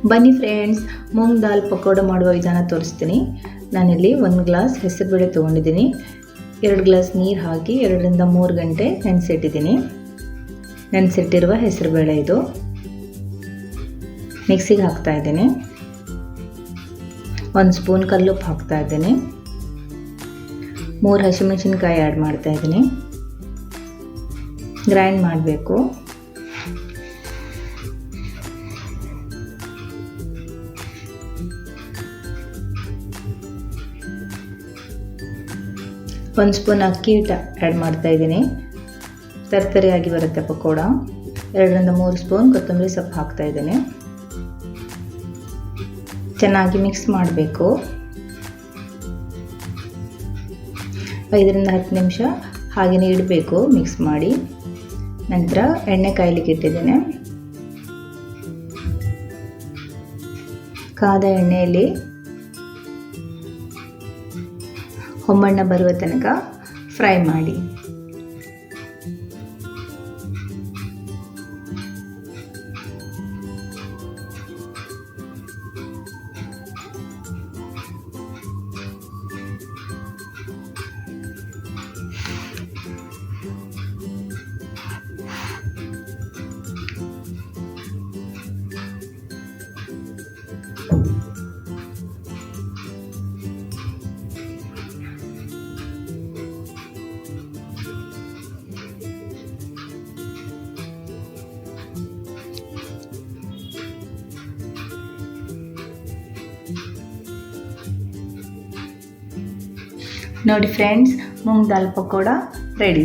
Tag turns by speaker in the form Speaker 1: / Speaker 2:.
Speaker 1: ಬನ್ನಿ ಫ್ರೆಂಡ್ಸ್, ಮೂಂಗ್ ದಾಲ್ ಪಕೋಡ ಮಾಡುವ ವಿಧಾನ ತೋರಿಸ್ತೀನಿ. ನಾನಿಲ್ಲಿ 1 ಗ್ಲಾಸ್ ಹೆಸರುಬೇಳೆ ತೊಗೊಂಡಿದ್ದೀನಿ. 2 ಗ್ಲಾಸ್ ನೀರು ಹಾಕಿ 2 ರಿಂದ 3 ಗಂಟೆ ನೆನೆಸಿಟ್ಟಿದ್ದೀನಿ. ನೆನೆಸಿಟ್ಟಿರುವ ಹೆಸರುಬೇಳೆ ಇದು. ಮಿಕ್ಸಿಗೆ ಹಾಕ್ತಾ ಇದ್ದೀನಿ. 1 ಸ್ಪೂನ್ ಕಲ್ಲುಪ್ಪು ಹಾಕ್ತಾ ಇದ್ದೀನಿ. 3 ಹಸಿಮೆಣಸಿನಕಾಯಿ ಆ್ಯಡ್ ಮಾಡ್ತಾ ಇದ್ದೀನಿ. ಗ್ರೈಂಡ್ ಮಾಡಬೇಕು. ಒಂದು ಸ್ಪೂನ್ ಅಕ್ಕಿ ಹಿಟ್ಟು ಆ್ಯಡ್ ಮಾಡ್ತಾ ಇದ್ದೀನಿ. ತರ್ತರಿಯಾಗಿ ಬರುತ್ತೆ ಪಕೋಡ. 2 ರಿಂದ 3 ಸ್ಪೂನ್ ಕೊತ್ತಂಬರಿ ಸೊಪ್ಪು ಹಾಕ್ತಾ ಇದ್ದೀನಿ. ಚೆನ್ನಾಗಿ ಮಿಕ್ಸ್ ಮಾಡಬೇಕು. 5 ರಿಂದ 10 ನಿಮಿಷ ಹಾಗೆಯೇ ಇಡಬೇಕು ಮಿಕ್ಸ್ ಮಾಡಿ. ನಂತರ ಎಣ್ಣೆ ಕಾಯಲಿಕ್ಕೆ ಇಟ್ಟಿದ್ದೇನೆ. ಕಾದ ಎಣ್ಣೆಯಲ್ಲಿ ಹೊಂಬಣ್ಣ ಬರುವ ತನಕ ಫ್ರೈ ಮಾಡಿ. ನೋಡಿ ಫ್ರೆಂಡ್ಸ್, ಮೂಂಗ್ ದಾಲ್ ಪಕೋಡ ರೆಡಿ.